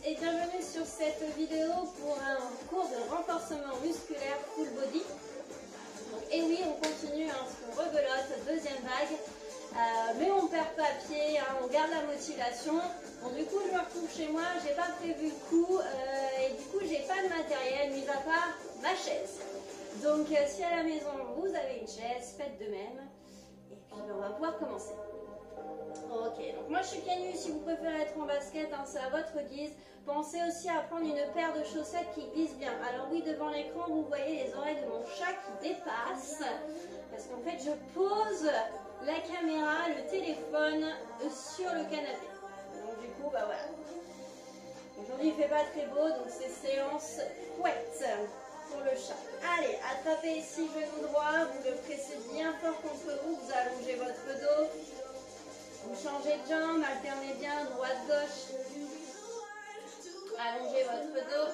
et bienvenue sur cette vidéo pour un cours de renforcement musculaire full body. Donc, et oui, on continue, on rebelote, deuxième vague, mais on perd pas pied, on garde la motivation. Bon, du coup, je me retrouve chez moi, j'ai pas prévu le coup et du coup, j'ai pas de matériel, mis à part ma chaise. Donc, si à la maison vous avez une chaise, faites de même et puis on va pouvoir commencer. Ok, donc moi je suis pieds nus, si vous préférez être en basket, c'est à votre guise. Pensez aussi à prendre une paire de chaussettes qui glissent bien. Alors oui, devant l'écran, vous voyez les oreilles de mon chat qui dépassent. Parce qu'en fait, je pose la caméra, le téléphone sur le canapé. Donc du coup, bah voilà. Aujourd'hui, il ne fait pas très beau, donc c'est séance couette pour le chat. Allez, attrapez ici, genou droit, vous le pressez bien fort contre vous, vous allongez votre dos. Vous changez de jambe, alternez bien droite-gauche. Allongez votre dos.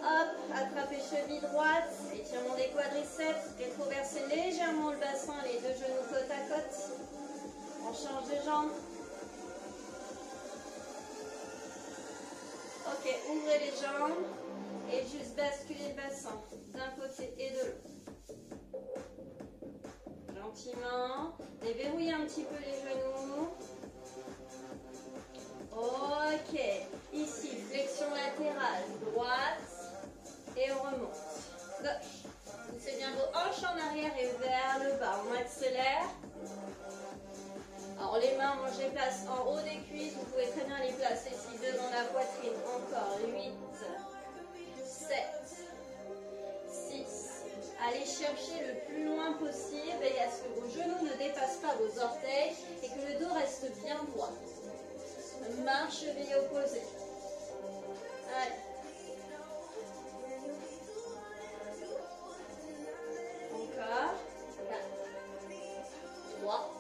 Hop, attrapez cheville droite. Étirement des quadriceps. Rétroversez légèrement le bassin, les deux genoux côte à côte. On change de jambe. Ok, ouvrez les jambes. Et juste basculez le bassin d'un côté et de l'autre. Gentiment. Déverrouillez un petit peu les genoux. Ok. Ici, flexion latérale. Droite. Et on remonte. Gauche. Poussez bien vos hanches en arrière et vers le bas. On accélère. Alors les mains, moi je les place en haut des cuisses. Vous pouvez très bien les placer ici devant la poitrine. Encore 8, 7, 6. Allez chercher le plus loin possible. Veillez à ce que vos genoux ne dépassent pas vos orteils et que le dos reste bien droit. Marche, cheville opposée. Allez. Encore. 4, 3.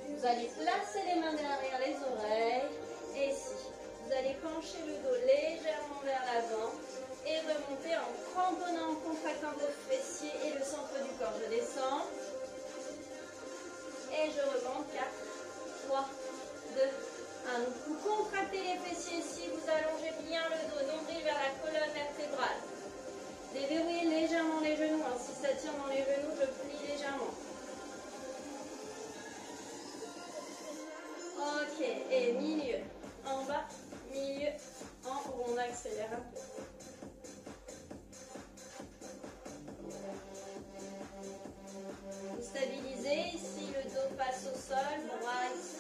Vous allez placer les mains derrière les oreilles. Et ici, vous allez pencher le dos légèrement vers l'avant et remonter en cramponnant, en contractant vos fessiers et le centre du corps. Je descends. Et je remonte. 4, 3, 2, 1. Donc vous contractez les fessiers ici, vous allongez bien le dos, nombril vers la colonne vertébrale. Déverrouillez légèrement les genoux. Si ça tire dans les genoux, je plie légèrement. Ok, et milieu, en bas, milieu, en haut, on accélère un peu. Vous stabilisez, ici le dos passe au sol, bras ici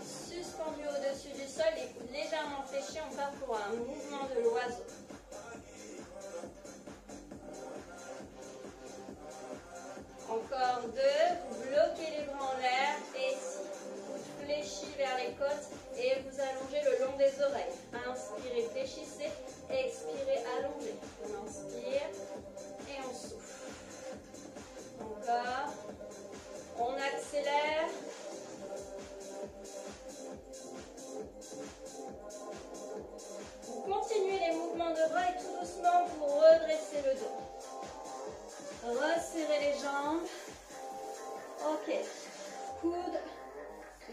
suspendu au-dessus du sol et coudes légèrement fléchis, on part pour un mouvement de l'oiseau. Encore 2, vous bloquez les bras en l'air et ici, coudes fléchis vers les côtes et vous allongez le long des oreilles. Inspirez, fléchissez, expirez, allongez. On inspire et on souffle. Encore, on accélère. Vous continuez les mouvements de bras et tout doucement vous redressez le dos. Resserrez les jambes. Ok. Coude,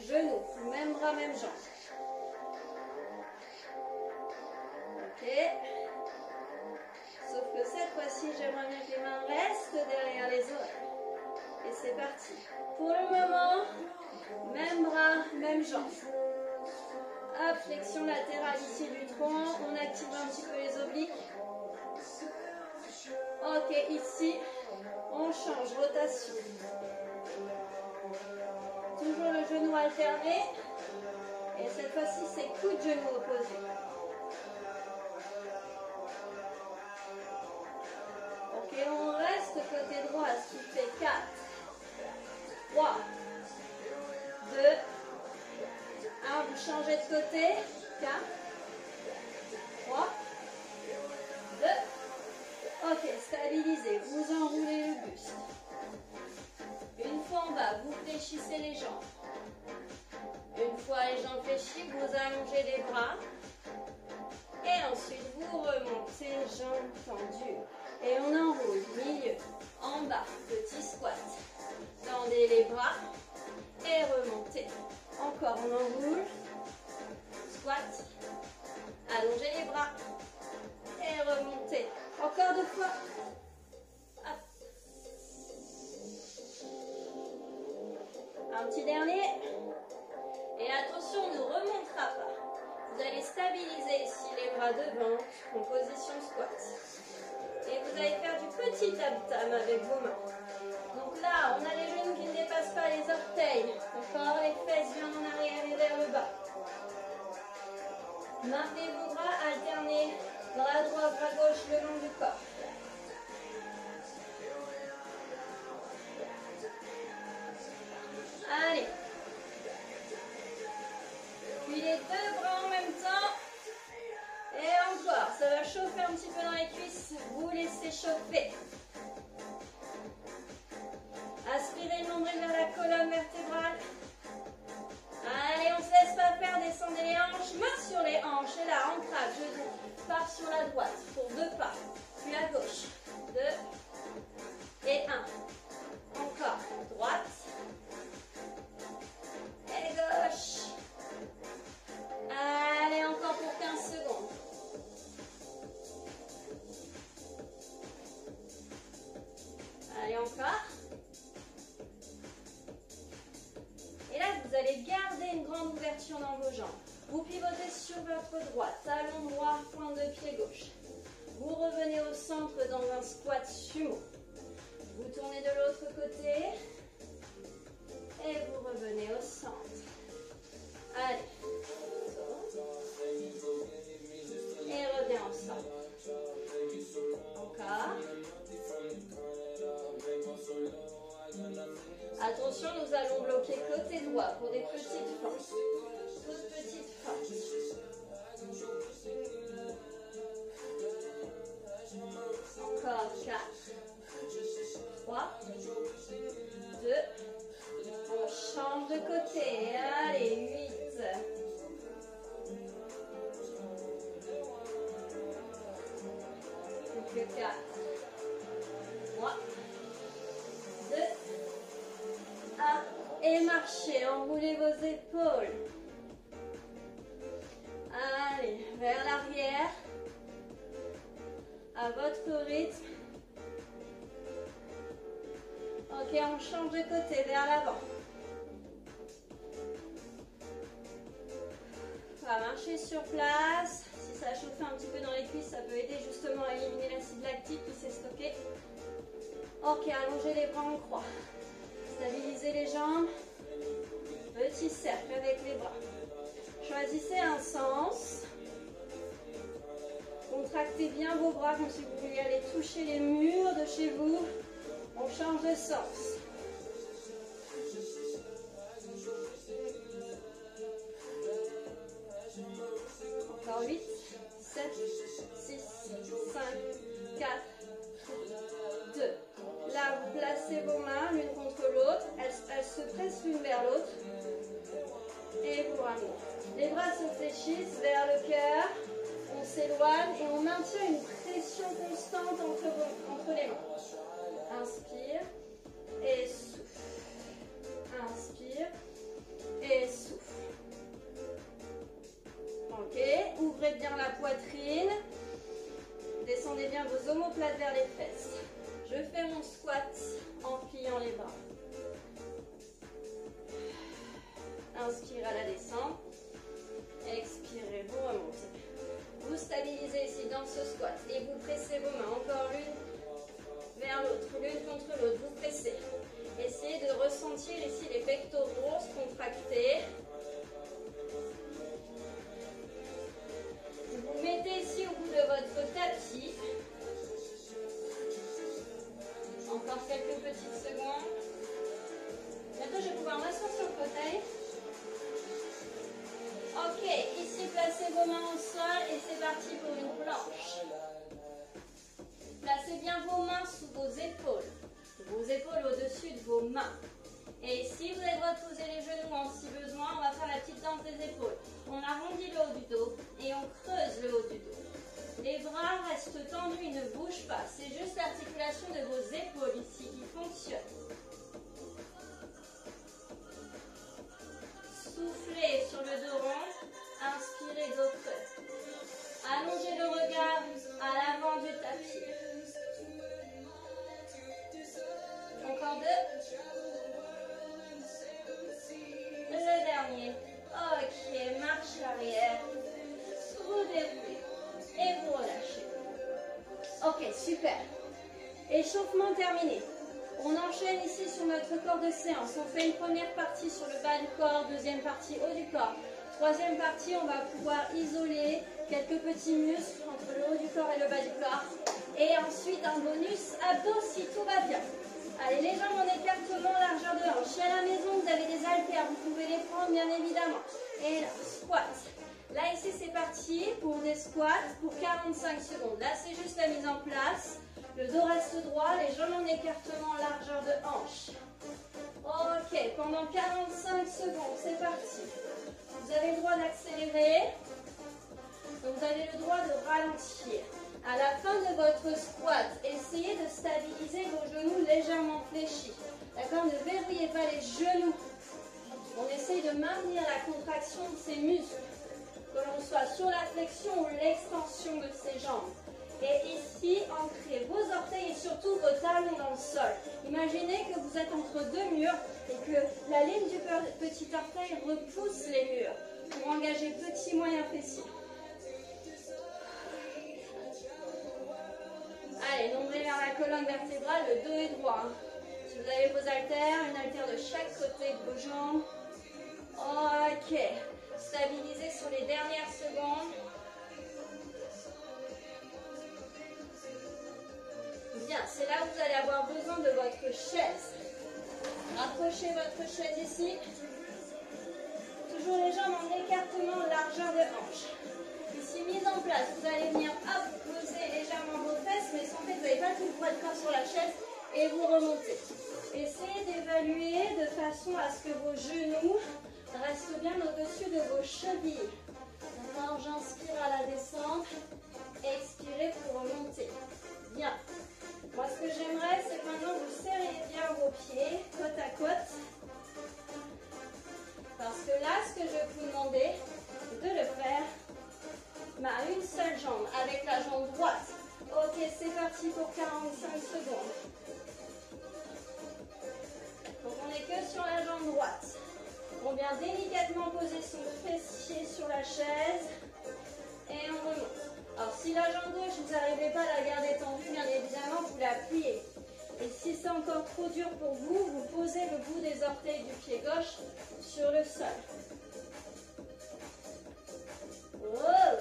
genoux, même bras, même jambes. Ok. Sauf que cette fois-ci, j'aimerais bien que les mains restent derrière les oreilles. Et c'est parti. Pour le moment, même bras, même jambes. Hop, flexion latérale ici du tronc. On active un petit peu les obliques. Ok, ici, on change, rotation. Toujours le genou alterné. Et cette fois-ci, c'est coup de genou opposé. Ok, on reste côté droit, ce qui fait 4, 3, 2, 1. Vous changez de côté. 4, 3, 2. Ok, stabilisez. Vous enroulez le buste. Une fois en bas, vous fléchissez les jambes. Une fois les jambes fléchies, vous allongez les bras. Et ensuite, vous remontez, jambes tendues. Et on enroule, milieu, en bas, petit squat. Tendez les bras et remontez. Encore, on enroule. Squat. Allongez les bras. Et remontez. Encore 2 fois. Hop. Un petit dernier. Et attention, on ne remontera pas. Vous allez stabiliser ici les bras devant en position squat. Et vous allez faire du petit tam-tam avec vos mains. Donc là, on a les genoux qui ne dépassent pas les orteils. D'accord, les fesses bien en arrière et vers le bas. Maintenez vos bras, alternez bras droit, bras gauche le long du corps. Allez. Puis les 2 bras en même temps. Et encore, ça va chauffer un petit peu dans les cuisses. Vous laissez chauffer. Aspirez le nombril vers la colonne vertébrale. Allez, on ne se laisse pas faire, descendez les hanches, main sur les hanches. Et là, ancrage, genou, part sur la droite pour 2 pas. Puis à gauche, 2 et 1. Encore, droite et gauche. Allez, encore pour 15 secondes. Allez, encore. Et là, vous allez garder une grande ouverture dans vos jambes. Vous pivotez sur votre droite, talon droit, pointe de pied gauche. Vous revenez au centre dans un squat sumo. Vous tournez de l'autre côté. Et vous revenez au centre. Allez. Et reviens au centre. Encore. Attention, nous allons bloquer côté droit pour des petites forces. Toutes petites forces. Encore 4, 3, 2, on change de côté. Allez, 8. Plus que 4, 3, 2, 1. Et marchez, enroulez vos épaules. Allez, vers l'arrière. À votre rythme. Ok, on change de côté, vers l'avant. On va marcher sur place. Si ça chauffe un petit peu dans les cuisses, ça peut aider justement à éliminer l'acide lactique qui s'est stocké. Ok, allongez les bras en croix. Stabilisez les jambes. Petit cercle avec les bras. Choisissez un sens. Contractez bien vos bras comme si vous vouliez aller toucher les murs de chez vous. On change de sens. Encore 8, 7, 6, 5, 4, 2. Là, vous placez vos mains l'une contre l'autre. Elles se pressent l'une vers l'autre. Et vous ramenez. Les bras se fléchissent vers le cœur. On s'éloigne et on maintient une pression constante entre les mains. Inspire et souffle. Inspire et souffle. Ok, ouvrez bien la poitrine. Descendez bien vos omoplates vers les fesses. Je fais mon squat en pliant les bras. Inspire à la descente. Expirez, vous remontez. Vous stabilisez ici dans ce squat et vous pressez vos mains encore l'une vers l'autre, l'une contre l'autre. Vous pressez. Essayez de ressentir ici les pectoraux se contracter. Vous mettez ici au bout de votre tapis. Encore quelques petites secondes. Bientôt, je vais pouvoir m'asseoir sur le fauteuil. Ok, ici, placez vos mains au sol et c'est parti pour une planche. Placez bien vos mains sous vos épaules au-dessus de vos mains. Et si vous êtes reposé les genoux si besoin, on va faire la petite danse des épaules. On arrondit le haut du dos et on creuse le haut du dos. Les bras restent tendus, ils ne bougent pas. C'est juste l'articulation de vos épaules ici qui fonctionne. Soufflez sur le dos rond. Inspirez, dos creux. Allongez le super. Échauffement terminé. On enchaîne ici sur notre corps de séance. On fait une première partie sur le bas du corps, deuxième partie haut du corps. Troisième partie, on va pouvoir isoler quelques petits muscles entre le haut du corps et le bas du corps. Et ensuite, un bonus abdos si tout va bien. Allez, les jambes en écartement, largeur de hanche. Si à la maison, vous avez des haltères, vous pouvez les prendre bien évidemment. Et là, squat. Là, ici, c'est parti pour des squats pour 45 secondes. Là, c'est juste la mise en place. Le dos reste droit, les jambes en écartement, largeur de hanche. Ok, pendant 45 secondes, c'est parti. Vous avez le droit d'accélérer. Donc, vous avez le droit de ralentir. À la fin de votre squat, essayez de stabiliser vos genoux légèrement fléchis. D'accord? Ne verrouillez pas les genoux. On essaye de maintenir la contraction de ces muscles, que l'on soit sur la flexion ou l'extension de ses jambes. Et ici, ancrez vos orteils et surtout vos talons dans le sol. Imaginez que vous êtes entre deux murs et que la ligne du petit orteil repousse les murs pour engager petit moyen fessier. Allez, nombril vers la colonne vertébrale, le dos est droit. Si vous avez vos haltères, une haltère de chaque côté de vos jambes. Ok, stabilisez sur les dernières secondes. Bien, c'est là où vous allez avoir besoin de votre chaise. Rapprochez votre chaise ici. Toujours les jambes en écartement, largeur de hanche. Ici, mise en place, vous allez venir hop, poser légèrement vos fesses, mais sans fait, vous n'avez pas tout le poids de corps sur la chaise et vous remontez. Essayez d'évaluer de façon à ce que vos genoux restent bien au-dessus de vos chevilles. Alors, j'inspire à la descente, expirez pour remonter. Bien. Moi, ce que j'aimerais, c'est que maintenant vous serriez bien vos pieds côte à côte. Parce que là, ce que je vais vous demander, c'est de le faire à une seule jambe, avec la jambe droite. Ok, c'est parti pour 45 secondes. Donc, on n'est que sur la jambe droite. On vient délicatement poser son fessier sur la chaise et on remonte. Alors, si la jambe gauche, vous n'arrivez pas à la garder tendue, bien évidemment, vous la pliez. Et si c'est encore trop dur pour vous, vous posez le bout des orteils du pied gauche sur le sol. Oh!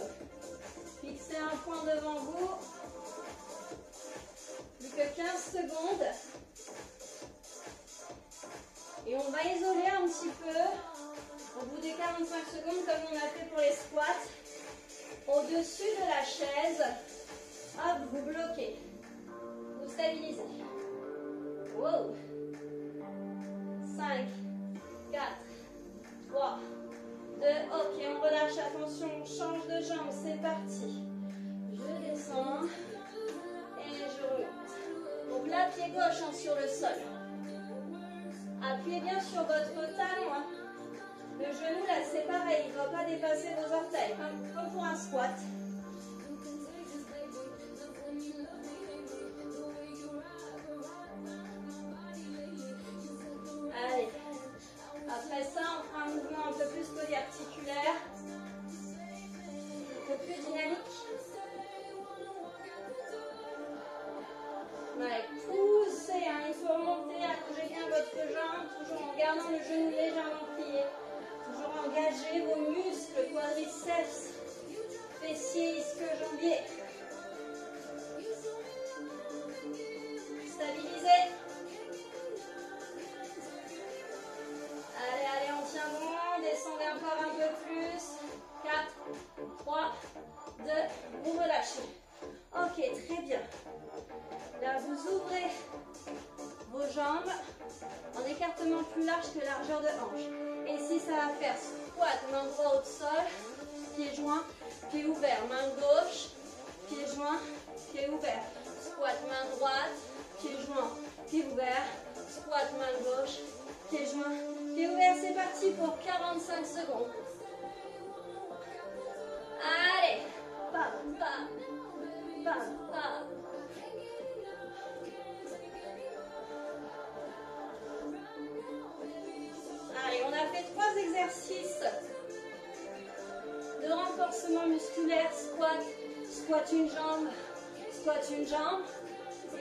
Fixez un point devant vous. Plus que 15 secondes. Et on va isoler un petit peu, au bout des 45 secondes, comme on a fait pour les squats. Au-dessus de la chaise, hop, vous bloquez, vous stabilisez. Wow. 5, 4, 3, 2, ok, on relâche, attention, on change de jambe, c'est parti. Je descends et je remonte. Donc là, pied gauche sur le sol. Appuyez bien sur votre talon. Le genou, là, c'est pareil, il ne doit pas dépasser vos orteils, comme pour un squat. Allez. Après ça, on fera un mouvement un peu plus polyarticulaire, un peu plus dynamique. Ouais, poussez, il faut remonter, allongez bien votre jambe, toujours en gardant le genou légèrement plié. Toujours engagez vos muscles, quadriceps, fessiers, ischio-jambiers. Stabilisez. Allez, on tient bon. Descendez encore un peu plus. 4, 3, 2, vous relâchez. Ok, très bien. Là, vous ouvrez vos jambes en écartement plus large que largeur de hanche. Et ici, ça va faire squat, main droite au sol, pied joint, pied ouvert, main gauche, pied joint, pied ouvert. Squat, main droite, pied joint, pied ouvert. Squat, main gauche, pied joint, pied ouvert. C'est parti pour 45 secondes. Allez, bam, bam, bam, bam. Allez, on a fait 3 exercices de renforcement musculaire, squat, squat une jambe, squat une jambe.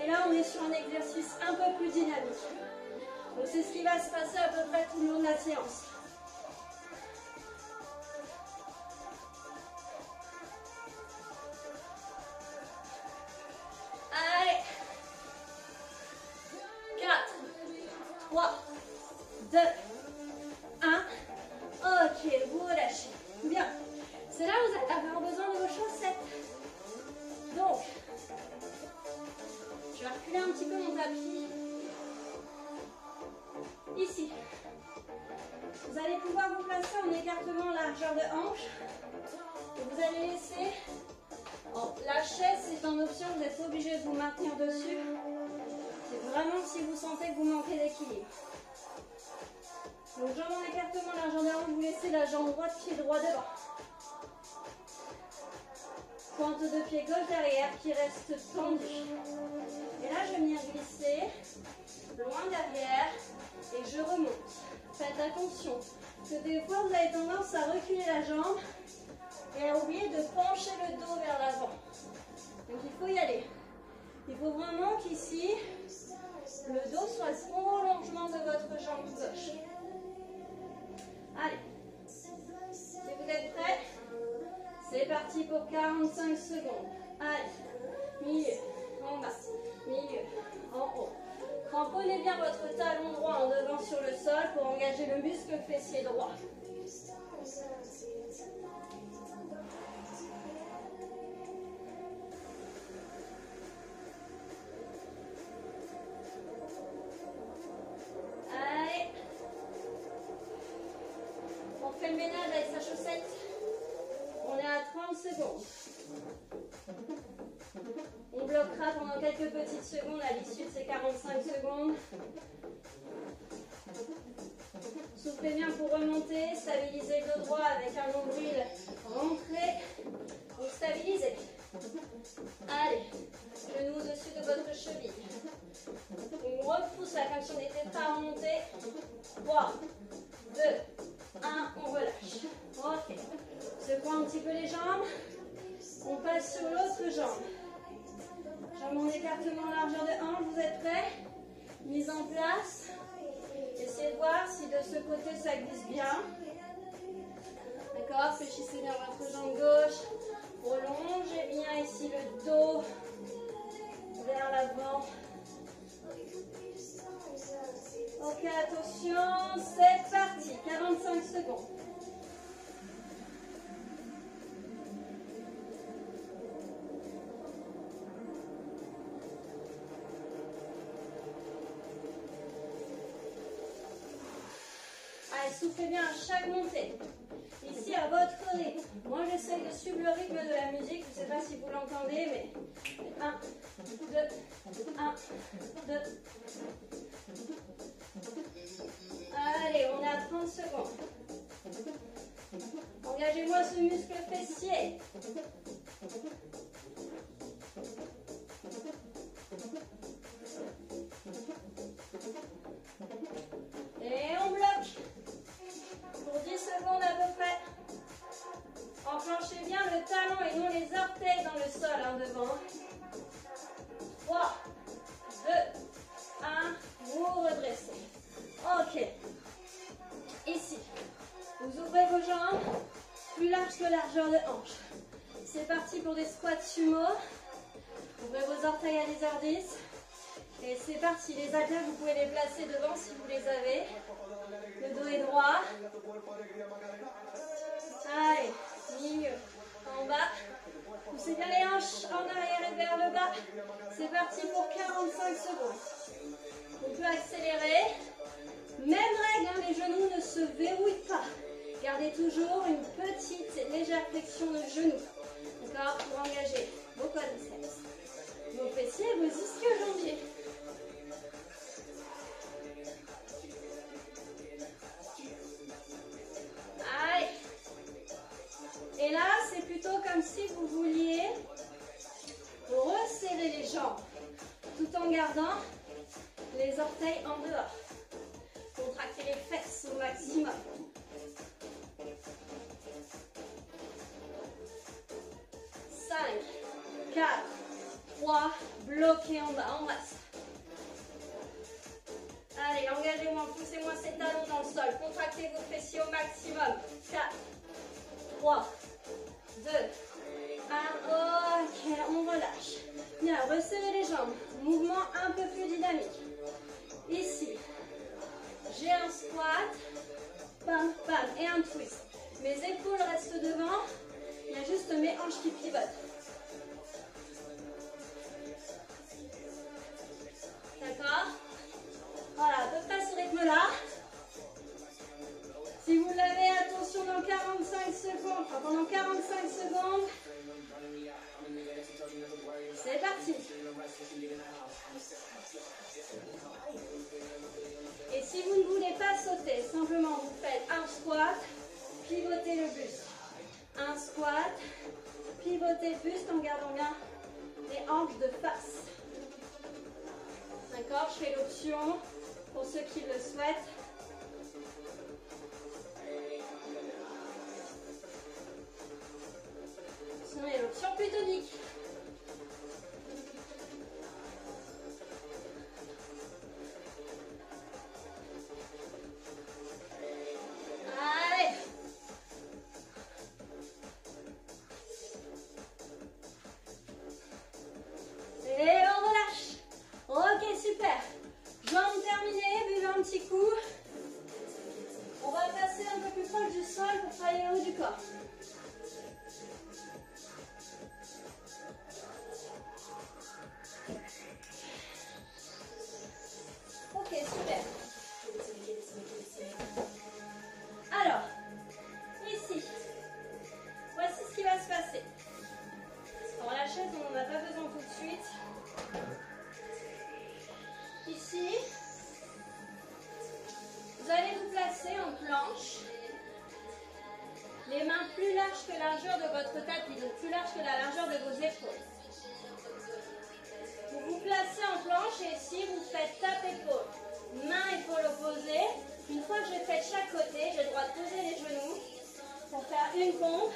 Et là, on est sur un exercice un peu plus dynamique. Donc c'est ce qui va se passer à peu près tout le long de la séance. Allez. 4, 3, 2, 1. Ok, vous relâchez. Bien. C'est là où vous allez avoir besoin de vos chaussettes. Donc, je vais reculer un petit peu mon tapis. Ici. Vous allez pouvoir vous placer en écartement largeur de hanche. Et vous allez laisser... Bon, la chaise, c'est en option, vous n'êtes pas obligé de vous maintenir dessus. C'est vraiment si vous sentez que vous manquez d'équilibre. Donc, jambe en écartement largeur de hanche, vous laissez la jambe droite, pied droit devant. Pointe de pied gauche derrière qui reste tendue. Et là, je vais venir glisser loin derrière et je remonte. Faites attention, parce que des fois, vous avez tendance à reculer la jambe et à oublier de pencher le dos vers l'avant. Donc, il faut y aller. Il faut vraiment qu'ici, le dos soit au prolongement de votre jambe gauche. Allez, si vous êtes prêts, c'est parti pour 45 secondes. Allez, milieu, en bas, milieu, en haut. Cramponnez bien votre talon droit en devant sur le sol pour engager le muscle fessier droit. Allez. On fait le ménage avec sa chaussette. On est à 30 secondes. On bloquera pendant quelques petites secondes à l'issue de ces 45 secondes. Soufflez bien pour remonter, stabilisez le dos droit avec un nombril rentré. Donc stabilisez. Allez, genou au-dessus de votre cheville. On repousse là comme si on était prêt à remonter. 3, 2, 1, on relâche. Ok. Secouons un petit peu les jambes. On passe sur l'autre jambe. Jambe en écartement largeur de hanche, vous êtes prêts? Mise en place. Essayez de voir si de ce côté ça glisse bien. D'accord? Fléchissez bien votre jambe gauche. Prolongez bien ici le dos vers l'avant. Ok, attention, c'est parti. 45 secondes. Allez, soufflez bien à chaque montée. Ici, à votre rythme. Moi, j'essaie de suivre le rythme de la musique. Je ne sais pas si vous l'entendez, mais 1, 2, 1, 2. Allez, on est à 30 secondes. Engagez-moi ce muscle fessier. Et on bloque. Pour 10 secondes à peu près. Enclenchez bien le talon et non les orteils dans le sol devant. 3, 2, 1, vous redressez. Ok. Ici, vous ouvrez vos jambes, plus large que largeur de hanche. C'est parti pour des squats sumo. Ouvrez vos orteils à lézardis. Et c'est parti, les haltères, vous pouvez les placer devant si vous les avez. Le dos est droit. Allez, milieu, en bas. Poussez bien les hanches en arrière et vers le bas. C'est parti pour 45 secondes. On peut accélérer. Même règle, hein, les genoux ne se verrouillent pas. Gardez toujours une petite et légère flexion de genoux. D'accord? Pour engager vos quadriceps, vos fessiers et vos ischio-jambiers. Allez. Et là, c'est plutôt comme si vous vouliez resserrer les jambes tout en gardant les orteils en dehors. Contractez les fesses au maximum. 5, 4, 3, 3, bloquez en bas, on reste. Allez, engagez-moi, poussez-moi ces talons dans le sol. Contractez vos fessiers au maximum. 4, 3, 2, 1. Ok, on relâche. Bien, resserrez les jambes. Mouvement un peu plus dynamique. Ici, j'ai un squat. Pam, pam, et un twist. Mes épaules restent devant. Il y a juste mes hanches qui pivotent. D'accord? Voilà, à peu près ce rythme-là. Si vous l'avez, attention, dans 45 secondes, enfin pendant 45 secondes. C'est parti. Et si vous ne voulez pas sauter, simplement vous faites un squat, pivotez le buste. Un squat, pivotez le buste en gardant bien les hanches de face. D'accord? Je fais l'option pour ceux qui le souhaitent. Sinon, il y a l'option plus tonique. Allez. Et on relâche. Ok, super. Jambes terminées, buvez un petit coup. On va passer un peu plus proche du sol pour travailler le haut du corps. Ok, super. Alors, ici, voici ce qui va se passer. Alors la chaise, on n'en a pas besoin tout de suite. Ici, vous allez vous placer en planche. Les mains plus larges que la largeur de votre tapis, donc plus large que la largeur de vos épaules. Vous vous placez en planche et ici, vous faites tape-épaule. Main, épaule opposée. Une fois que j'ai fait chaque côté, j'ai le droit de poser les genoux pour faire une pompe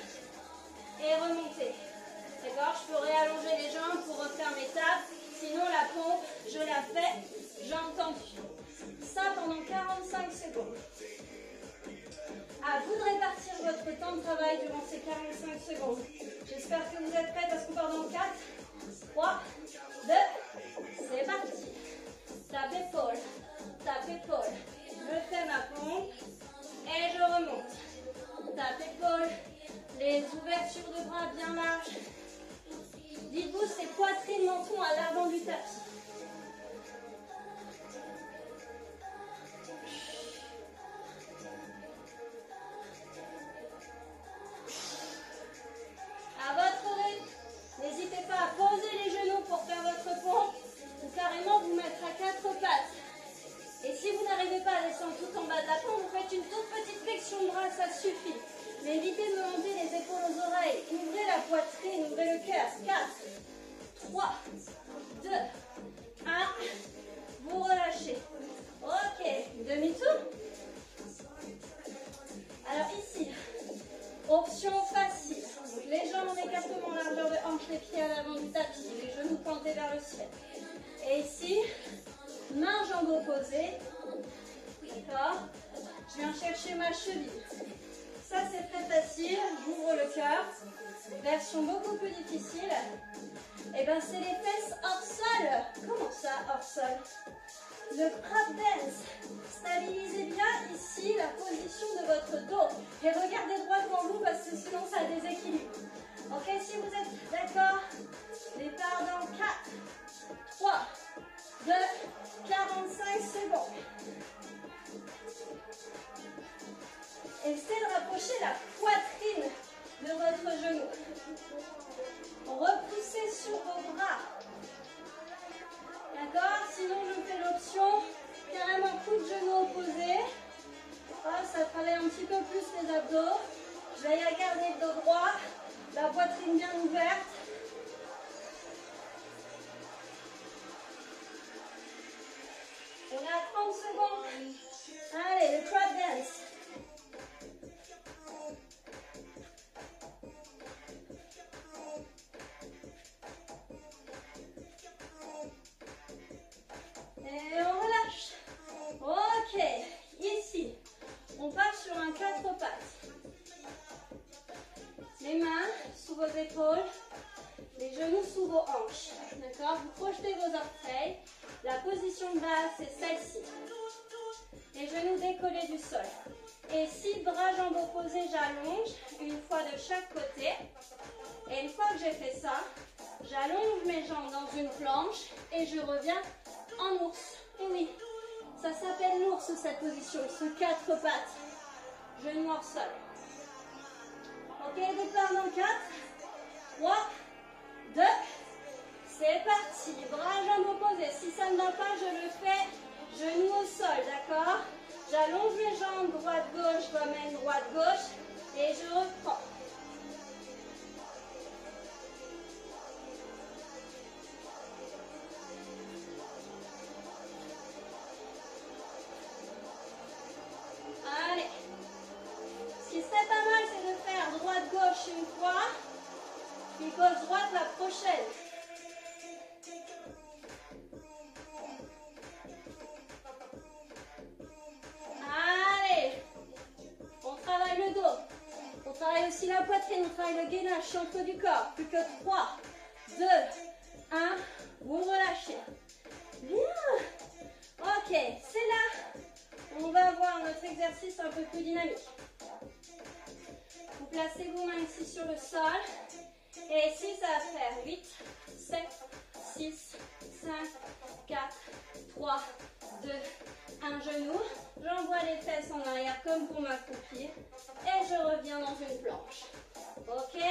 et remonter. D'accord? Je peux réallonger les jambes pour refaire mes tapes. Sinon, la pompe, je la fais jambes tendues. Ça pendant 45 secondes. À vous de répartir votre temps de travail durant ces 45 secondes. J'espère que vous êtes prêts parce qu'on part dans 4, 3, 2, c'est parti. Tape épaule, tape épaule. Je fais ma pompe et je remonte. Tape épaule, les ouvertures de bras bien larges. Dites-vous, c'est poitrine, menton à l'avant du tapis. À votre rythme, n'hésitez pas à poser les genoux pour faire votre pompe ou carrément vous mettre à 4 pattes. Et si vous n'arrivez pas à descendre tout en bas de la pompe, vous faites une toute petite flexion de bras, ça suffit. Mais évitez de monter les épaules aux oreilles. Ouvrez la poitrine, ouvrez le cœur. 4, 3, 2, 1. Vous relâchez. Ok, demi-tour. Alors ici, option facile. Donc les jambes en écartement, largeur de hanche, les pieds à l'avant du tapis, les genoux pointés vers le ciel. Et ici, main, jambes opposées. D'accord? Je viens chercher ma cheville. Ça, c'est très facile. J'ouvre le cœur. Version beaucoup plus difficile. Et bien, c'est les fesses hors sol. Comment ça, hors sol? Le crab dance. Stabilisez bien ici la position de votre dos. Et regardez droit devant vous parce que sinon, ça déséquilibre. Ok, si vous êtes d'accord, départ dans 4, 3, 2, 45 secondes. Essayez de rapprocher la poitrine de votre genou. Repoussez sur vos bras. D'accord? Sinon, je fais l'option carrément coup de genou opposé. Ah, ça travaille un petit peu plus les abdos. Je vais y garder le dos droit, la poitrine bien ouverte. On est à 30 secondes. Allez, le crab dance. les mains sous vos épaules, les genoux sous vos hanches. D'accord? Vous projetez vos orteils. La position de base, c'est celle-ci. Les genoux décollés du sol. Et 6 bras jambes opposés, j'allonge une fois de chaque côté. Et une fois que j'ai fait ça, j'allonge mes jambes dans une planche et je reviens en ours. Et oui, ça s'appelle l'ours cette position, sous 4 pattes. Genoux hors sol. Ok, départ dans 4, 3, 2, c'est parti. Bras jambes opposés. Si ça ne va pas, je le fais genoux au sol, d'accord? J'allonge mes jambes, droite-gauche, ramène droite-gauche et je reprends. Allez. Ce qui serait pas mal, c'est de faire droite-gauche une fois, puis gauche-droite la prochaine. Allez. On travaille le dos. On travaille aussi la poitrine, on travaille le gainage, centre du corps. Plus que 3, 2, 1. Vous relâchez. Bien. Ok, c'est là. On va voir notre exercice un peu plus dynamique. Vous placez vos mains ici sur le sol. Et ici, ça va faire 8, 7, 6, 5, 4, 3, 2, 1 genou. J'envoie les fesses en arrière comme pour m'accroupir. Et je reviens dans une planche. Ok?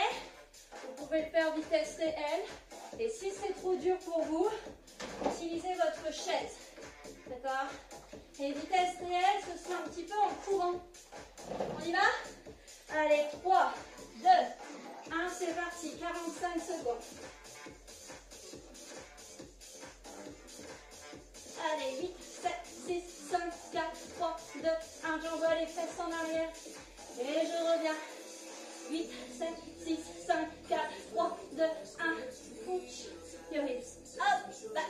Vous pouvez le faire vitesse réelle. Et si c'est trop dur pour vous, utilisez votre chaise. D'accord? Et vitesse réelle, ce sera un petit peu en courant. On y va? Allez, 3, 2, 1, c'est parti. 45 secondes. Allez, 8, 7, 6, 5, 4, 3, 2, 1. J'envoie les fesses en arrière. Et je reviens. 8, 7, 6, 5, 4, 3, 2, 1. Push your hips. Up, back.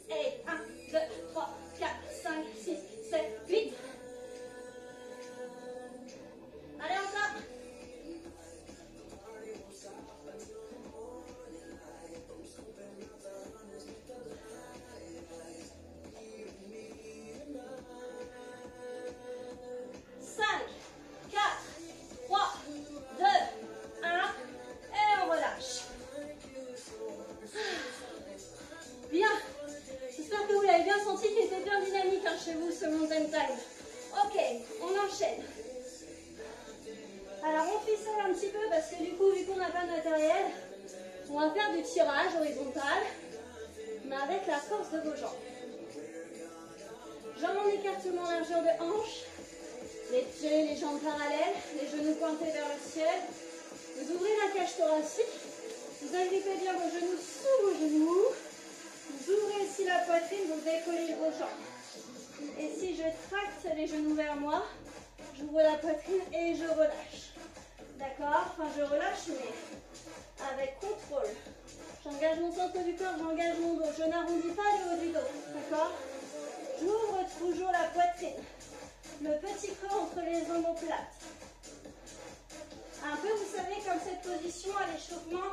Et 1, 2, 3, 4, 5, 6, 7, 8. Allez, encore. Chez vous ce mountain time. Ok, on enchaîne. Alors on ficelle un petit peu parce que du coup, vu qu'on n'a pas de matériel, on va faire du tirage horizontal, mais avec la force de vos jambes. Jambes en écartement, largeur de hanche, les pieds, les jambes parallèles, les genoux pointés vers le ciel. Vous ouvrez la cage thoracique, vous agrippez bien vos genoux sous vos genoux, vous ouvrez ici la poitrine, vous décollez vos jambes. Et si je tracte les genoux vers moi, j'ouvre la poitrine et je relâche. D'accord? Enfin, je relâche, mais avec contrôle. J'engage mon centre du corps, j'engage mon dos. Je n'arrondis pas le haut du dos. D'accord? J'ouvre toujours la poitrine. Le petit creux entre les omoplates. Un peu, vous savez, comme cette position à l'échauffement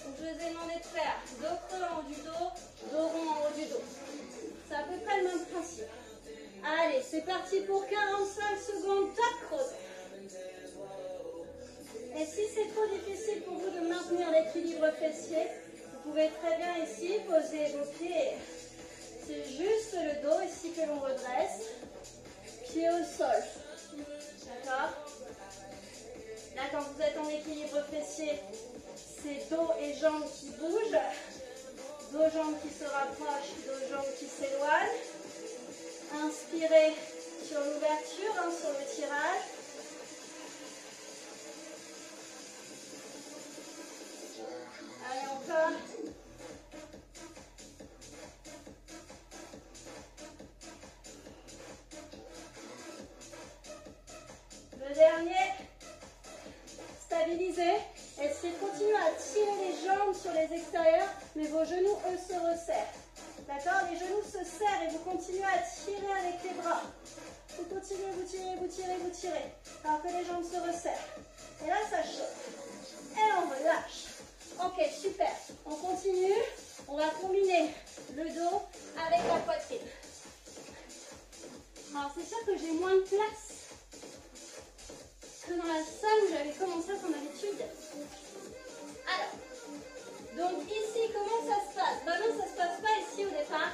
où je vous ai demandé de faire dos creux en haut du dos, dos rond en haut du dos. C'est à peu près le même principe. Allez, c'est parti pour 45 secondes, top chrono. Et si c'est trop difficile pour vous de maintenir l'équilibre fessier, vous pouvez très bien ici poser vos pieds. C'est juste le dos ici que l'on redresse. Pieds au sol. D'accord? Là, quand vous êtes en équilibre fessier, c'est dos et jambes qui bougent. Dos, jambes qui se rapprochent, dos, jambes qui s'éloignent. Inspirez sur l'ouverture, sur le tirage. Allez, encore. Le dernier. Stabilisez. Essayez de continuer à tirer les jambes sur les extérieurs, mais vos genoux, eux, se resserrent. D'accord? Les genoux se serrent et vous continuez à tirer avec les bras. Vous continuez, vous tirez, vous tirez, vous tirez. Alors que les jambes se resserrent. Et là, ça chauffe. et on relâche. Ok, super. On continue. On va combiner le dos avec la poitrine. Alors c'est sûr que j'ai moins de place que dans la salle où j'avais commencé à son habitude. Alors, donc ici, comment ça se passe? Bah non, ça se passe pas ici au départ.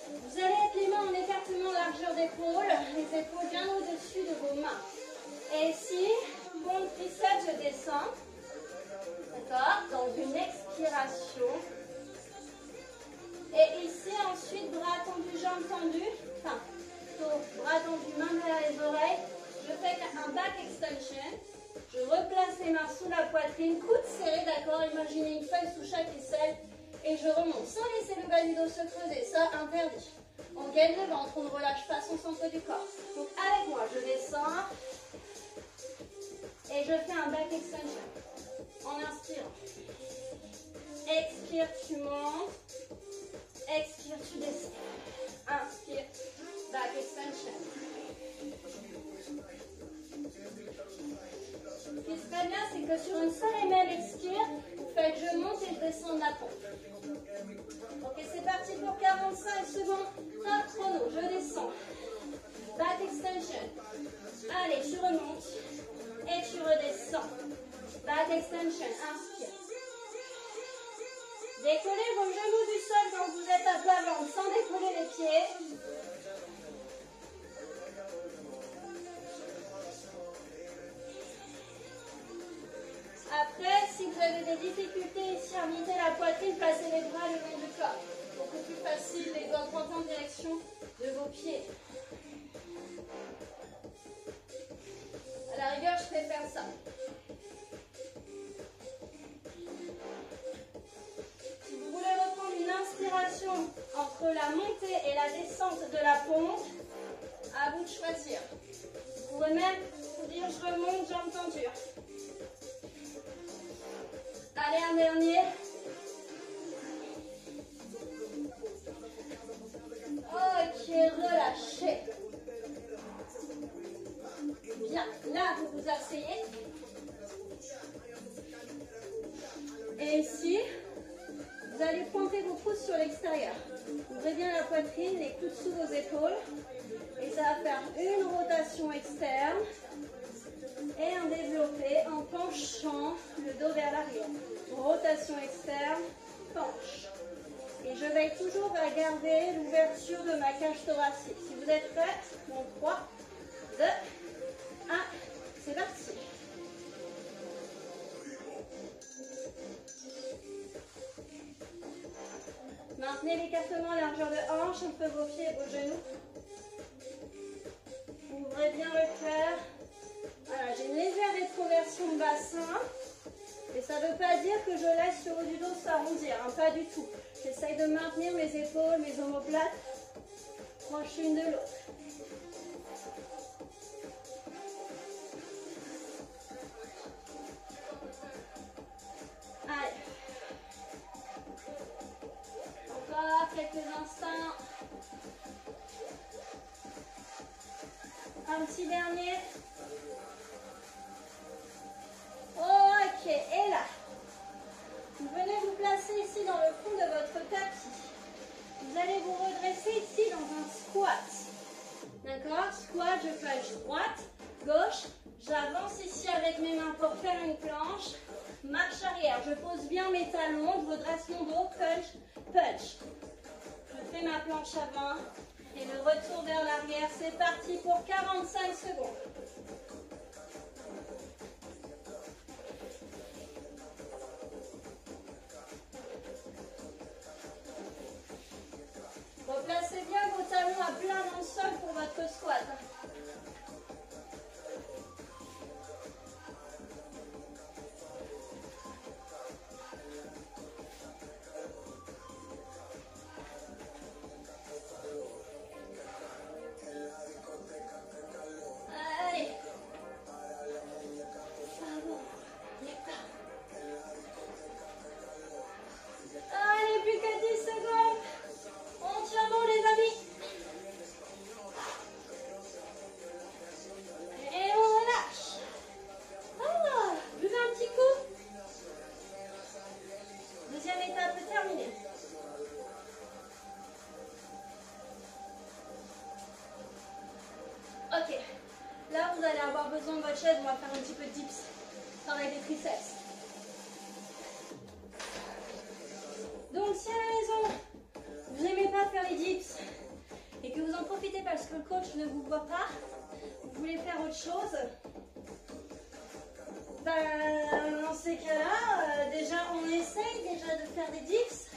Vous allez être les mains en écartement largeur d'épaule, les épaules bien au-dessus de vos mains. Et ici, mon triceps, je descends. D'accord? Dans une expiration. Et ici, ensuite, bras tendus, jambes tendues. Enfin, plutôt bras tendus, mains derrière les oreilles. Je fais un back extension. Je replace les mains sous la poitrine, coudes serrés, d'accord? Imaginez une feuille sous chaque aisselle. Et je remonte sans laisser le bas du dos se creuser, ça interdit. On gaine le ventre, on ne relâche pas son centre du corps. Donc avec moi, je descends et je fais un back extension en inspirant. Expire, tu montes. Expire, tu descends. Inspire, back extension. Ce qui serait bien, c'est que sur une seule et même expire, vous faites je monte et je descends de la pompe. Ok, c'est parti pour 45 secondes. Top chrono, je descends. Back extension. Allez, tu remontes et tu redescends. Back extension, inspire. Décollez vos genoux du sol quand vous êtes à plat ventre, sans décoller les pieds. Après, si vous avez des difficultés ici à monter la poitrine, placez les bras le long du corps. Beaucoup plus facile, les doigts pointent en direction de vos pieds. À la rigueur, je préfère ça. Si vous voulez reprendre une inspiration entre la montée et la descente de la pompe, à vous de choisir. Vous pouvez même vous dire je remonte, jambes tendues. Allez, un dernier. Ok, relâchez. Bien, là vous vous asseyez. Et ici, vous allez pointer vos pouces sur l'extérieur. Ouvrez bien la poitrine, les coudes sous vos épaules. Et ça va faire une rotation externe et un développé en penchant le dos vers l'arrière. Rotation externe, penche. Et je veille toujours à garder l'ouverture de ma cage thoracique. Si vous êtes prêts, donc 3, 2, 1, c'est parti. Maintenez l'écartement largeur de hanche entre vos pieds et vos genoux. Ouvrez bien le cœur. Voilà, j'ai une légère rétroversion de bassin. Et ça ne veut pas dire que je laisse le haut du dos s'arrondir, hein, pas du tout. J'essaye de maintenir mes épaules, mes omoplates proches l'une de l'autre. Allez. Encore quelques instants. Un petit dernier. Ok, et là, vous venez vous placer ici dans le fond de votre tapis. Vous allez vous redresser ici dans un squat. D'accord? Squat, je punch droite, gauche. J'avance ici avec mes mains pour faire une planche. Marche arrière, je pose bien mes talons, je redresse mon dos, punch, punch. Je fais ma planche avant et le retour vers l'arrière. C'est parti pour 45 secondes. Replacez bien vos talons à plat dans le sol pour votre squat. Allez. Allez, plus que 10 secondes. On tient bon les amis. de votre chaise, on va faire un petit peu de dips. Travail des triceps. Donc si à la maison, vous n'aimez pas faire les dips et que vous en profitez parce que le coach ne vous voit pas, vous voulez faire autre chose, dans ces cas-là, déjà on essaye déjà de faire des dips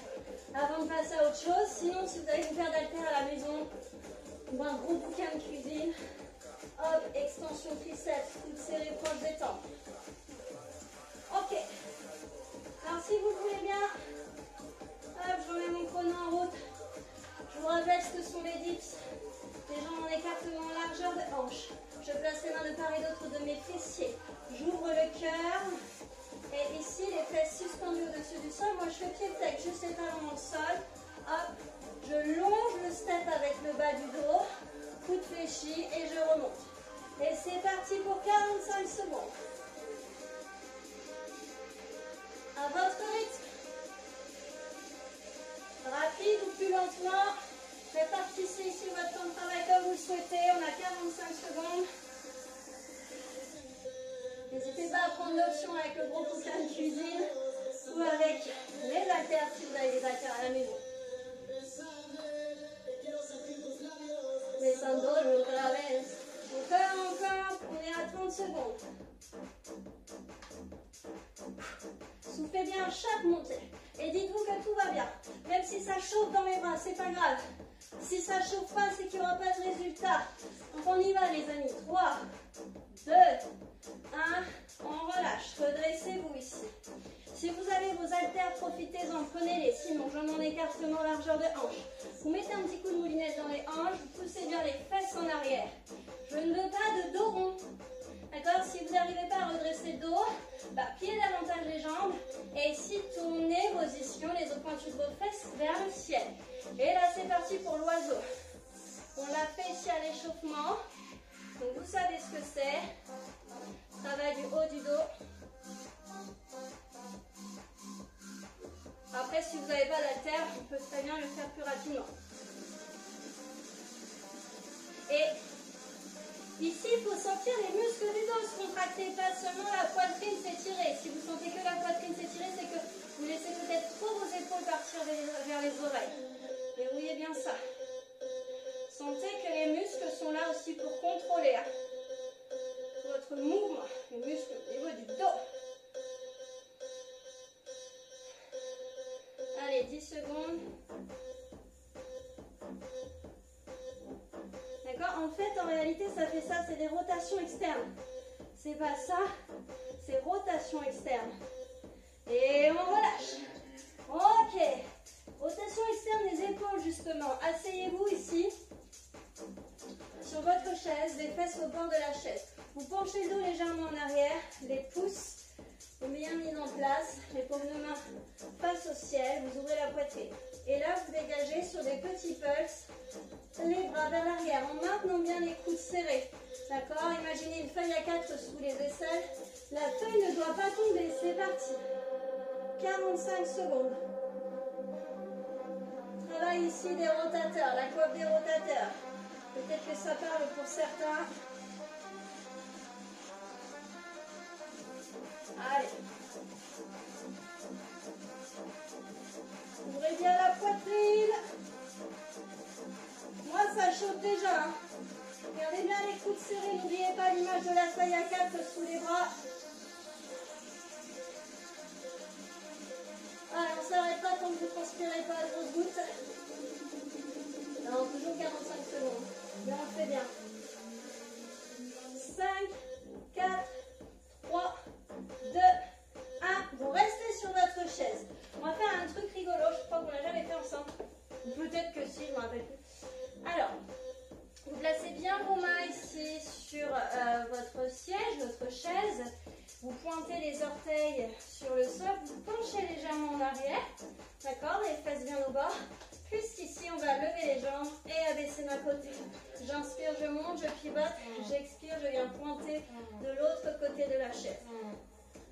avant de passer à autre chose. Sinon, si vous avez une paire d'haltères à la maison ou un gros bouquin de cuisine, hop, extension triceps, coude serré proche des tempes. Ok. Alors si vous voulez bien, hop, je remets mon chrono en route. Je vous rappelle ce que sont les dips. Les jambes en écartement largeur de hanche. Je place les mains de part et d'autre de mes fessiers. J'ouvre le cœur. Et ici, les fesses suspendues au-dessus du sol. Moi, je fais pied tête, juste les talons dans le sol. Hop, je longe le step avec le bas du dos. Coude fléchi et je remonte. Et c'est parti pour 45 secondes. À votre rythme. Rapide ou plus lentement. Répartissez ici votre temps de travail comme vous le souhaitez. On a 45 secondes. N'hésitez pas à prendre l'option avec le gros bouquin de cuisine ou avec les haltères si vous avez des haltères à la maison. Descendo otra vez. Encore, on est à 30 secondes. Soufflez bien chaque montée. Et dites-vous que tout va bien. Même si ça chauffe dans les bras, c'est pas grave. Si ça chauffe pas, c'est qu'il n'y aura pas de résultat. Donc on y va les amis. 3, 2, 1. On relâche. Redressez-vous ici. Si vous avez vos haltères, profitez-en, prenez-les. Sinon, je m'en écartement largeur de hanche. Vous mettez un petit coup de moulinette dans les hanches. Vous poussez bien les fesses en arrière. Je ne veux pas de dos rond. D'accord? Si vous n'arrivez pas à redresser le dos, pliez davantage les jambes. Et ici, tournez vos ischions, les os pointus de vos fesses vers le ciel. Et là, c'est parti pour l'oiseau. On l'a fait ici à l'échauffement. Donc, vous savez ce que c'est. Travail du haut du dos. Après, si vous n'avez pas d'haltère, on peut très bien le faire plus rapidement. Et ici, il faut sentir les muscles du dos se contracter, pas seulement la poitrine s'étirer. Si vous sentez que la poitrine s'étirer, c'est que vous laissez peut-être trop vos épaules partir vers les oreilles. Verrouillez bien ça. Sentez que les muscles sont là aussi pour contrôler votre mouvement, les muscles au niveau du dos. Allez, 10 secondes. D'accord? En fait, en réalité, ça fait ça, c'est des rotations externes. C'est pas ça, c'est rotation externe. Et on relâche. Ok. Rotation externe des épaules, justement. Asseyez-vous ici, sur votre chaise, les fesses au bord de la chaise. Vous penchez le dos légèrement en arrière, les pouces bien mis en place, les paumes de main face au ciel, vous ouvrez la poitrine. Et là, vous dégagez sur des petits pulses, les bras vers l'arrière, en maintenant bien les coudes serrés. D'accord? Imaginez une feuille à 4 sous les aisselles. La feuille ne doit pas tomber, c'est parti. 45 secondes. Travail ici des rotateurs, la coiffe des rotateurs. Peut-être que ça parle pour certains. Allez. Ouvrez bien la poitrine. Moi, ça chauffe déjà. Hein. Regardez bien les coudes serrés. N'oubliez pas l'image de la feuille à 4 sous les bras. Allez, on ne s'arrête pas tant que vous ne transpirez pas à grosses gouttes. Non, toujours 45 secondes. Bien, on fait bien. 5, 4, 3, 2, 1. Vous restez sur votre chaise. On va faire un truc rigolo. Je crois qu'on l'a jamais fait ensemble. Peut-être que si, je ne me rappelle plus. Alors, vous placez bien vos mains ici sur votre siège, votre chaise. Vous pointez les orteils sur le sol. Vous penchez légèrement en arrière. D'accord? Les fesses bien au bas. Puisqu'ici, on va lever les jambes et abaisser ma côté. J'inspire, je monte, je pivote. J'expire, je viens pointer de l'autre côté de la chaise.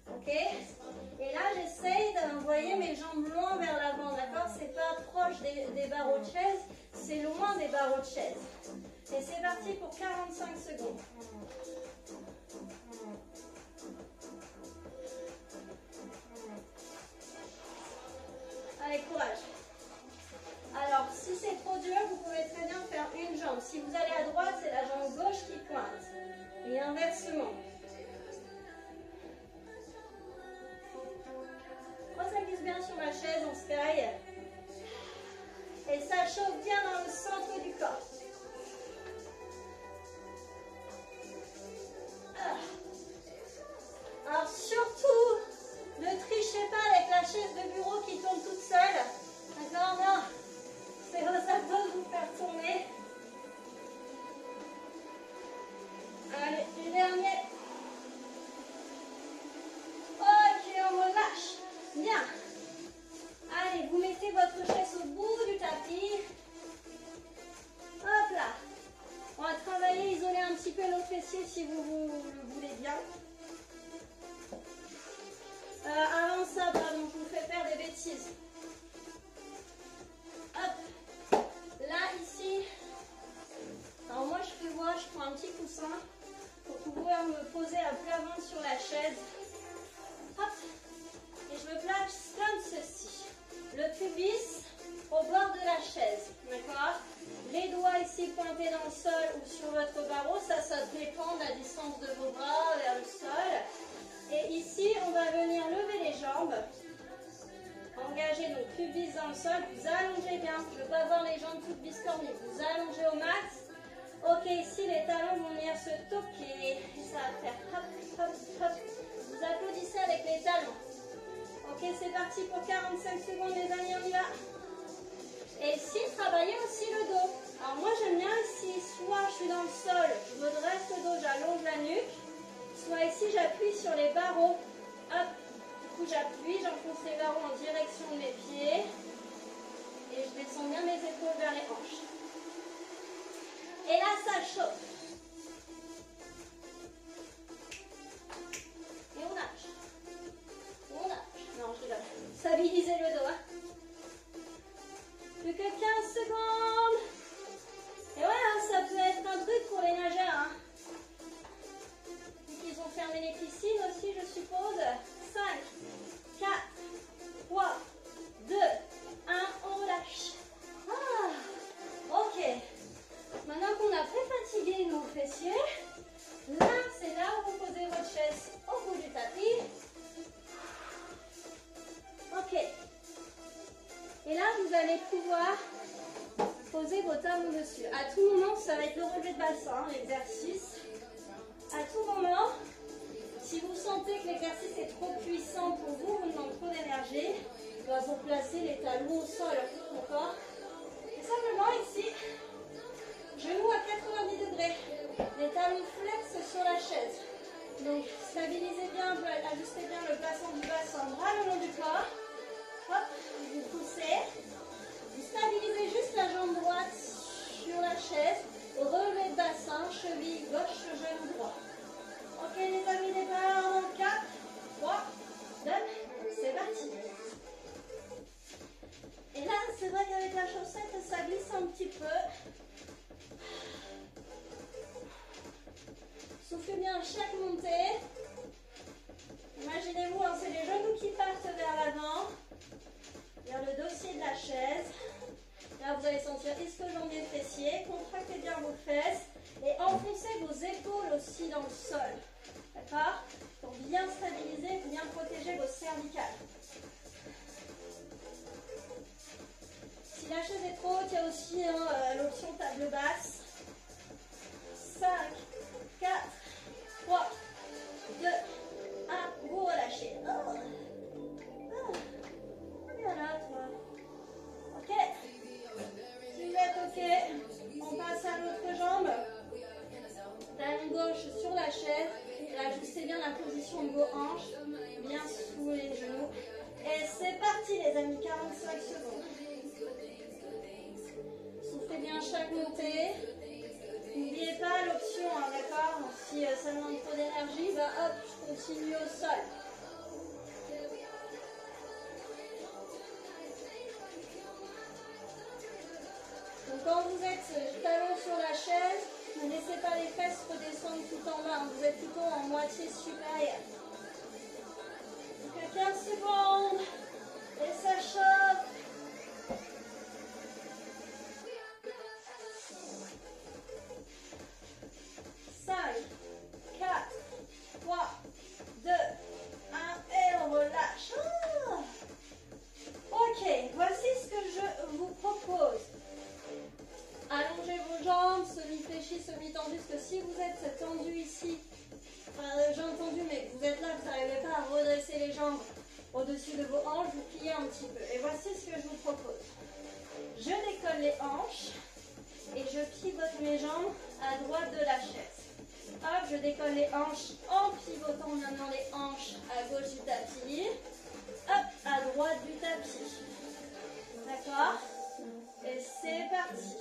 Ok? Et là, j'essaye d'envoyer mes jambes loin vers l'avant. D'accord? C'est pas proche des barreaux de chaise, c'est loin des barreaux de chaise. Et c'est parti pour 45 secondes. de l'avant sur la chaise. Hop. Et je me place comme ceci. Le pubis au bord de la chaise. D'accord? Les doigts ici pointés dans le sol ou sur votre barreau. Ça dépend de la distance de vos bras vers le sol. Et ici, on va venir lever les jambes. Engagez donc pubis dans le sol. Vous allongez bien. Je ne veux pas voir les jambes toutes biscornues. Vous allongez au max. Ok, ici, les talons vont venir se toquer. Et ça va faire hop, hop, hop. Vous applaudissez avec les talons. Ok, c'est parti pour 45 secondes, les amis, on y va. Et ici, travaillez aussi le dos. Alors moi, j'aime bien ici, soit je suis dans le sol, je me dresse le dos, j'allonge la nuque. Soit ici, j'appuie sur les barreaux. Hop, du coup, j'appuie, j'enfonce les barreaux en direction de mes pieds. Et je descends bien mes épaules vers les hanches. Et là, ça chauffe. Et on nage. On nage. Non, je rigole. Stabilisez le dos. Hein. Plus que 15 secondes. Et voilà, ça peut être un truc pour les nageurs. Hein. Vu qu'ils ont fermé les piscines aussi, je suppose. 5, 4, 3, 2, 1, on relâche. Ah, ok. Maintenant qu'on a pré-fatigué nos fessiers, là, c'est là où vous posez votre chaise au bout du tapis. Ok. Et là, vous allez pouvoir poser vos talons dessus. À tout moment, ça va être le relevé de bassin, l'exercice. À tout moment, si vous sentez que l'exercice est trop puissant pour vous, vous demandez trop d'énergie, vous placez les talons au sol. D'accord? Et simplement ici, genoux à 90 degrés. Les talons flex sur la chaise. Donc, stabilisez bien, ajustez bien le placement du bassin, bras le long du corps. Hop, vous poussez. Vous stabilisez juste la jambe droite sur la chaise. Relevé de bassin, cheville gauche, genou droit. Ok les amis, départ dans 4, 3, 2, c'est parti. Et là, c'est vrai qu'avec la chaussette, ça glisse un petit peu. Soufflez bien chaque montée. Imaginez-vous, hein, c'est les genoux qui partent vers l'avant, vers le dossier de la chaise. Là, vous allez sentir ischio-jambier fessier. Contractez bien vos fesses et enfoncez vos épaules aussi dans le sol. D'accord? Pour bien stabiliser, bien protéger vos cervicales. Si la chaise est trop haute, il y a aussi l'option table basse. 5, 4, 3, 2, 1, vous relâchez. Oh. Oh. Viens là, toi. Ok. Si vous êtes ok, on passe à l'autre jambe. Talon gauche sur la chaise. Et ajustez bien la position de vos hanches, bien sous les genoux. Et c'est parti les amis, 45 secondes. Soufflez bien chaque montée. N'oubliez pas l'option, hein, d'accord? Si ça demande trop d'énergie, bah hop, je continue au sol. Donc quand vous êtes talons sur la chaise, ne laissez pas les fesses redescendre tout en bas, vous êtes plutôt en moitié supérieure. Donc 15 secondes, et ça chauffe. Semi-tendu, parce que si vous êtes tendu ici, enfin jambes tendues, mais que vous êtes là, vous n'arrivez pas à redresser les jambes au-dessus de vos hanches, vous pliez un petit peu. Et voici ce que je vous propose. Je décolle les hanches et je pivote mes jambes à droite de la chaise. Hop, je décolle les hanches en pivotant maintenant les hanches à gauche du tapis. Hop, à droite du tapis. D'accord? Et c'est parti.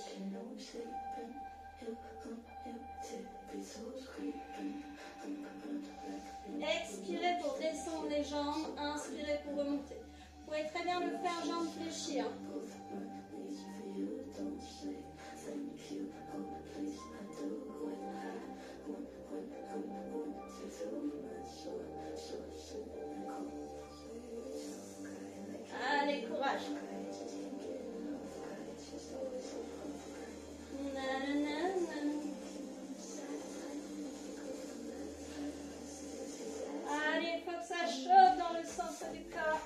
Expirez pour descendre les jambes, inspirez pour remonter. Vous pouvez très bien le faire jambes fléchies. Hein. Allez, courage. Allez, il faut que ça chauffe dans le centre du corps.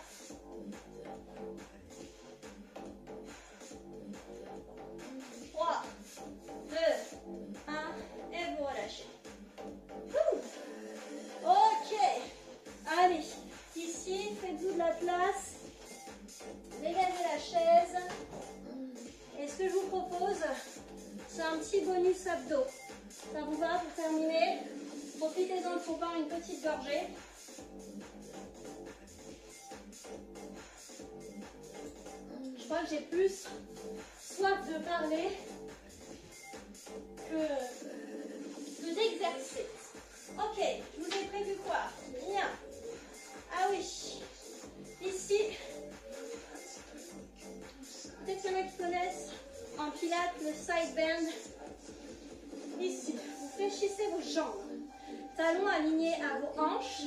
3, 2, 1, et vous relâchez. Ok. Allez, ici, faites-vous de la place. Dégagez la chaise. Et ce que je vous propose, c'est un petit bonus abdos. Ça vous va pour terminer? Profitez-en pour boire une petite gorgée. Je crois que j'ai plus soif de parler que d'exercer. Ok, je vous ai prévu quoi? Bien. Ah oui. Ici, peut-être qu'il y en a qui connaissent en pilates le side bend. Ici, vous fléchissez vos jambes. Talons alignés à vos hanches.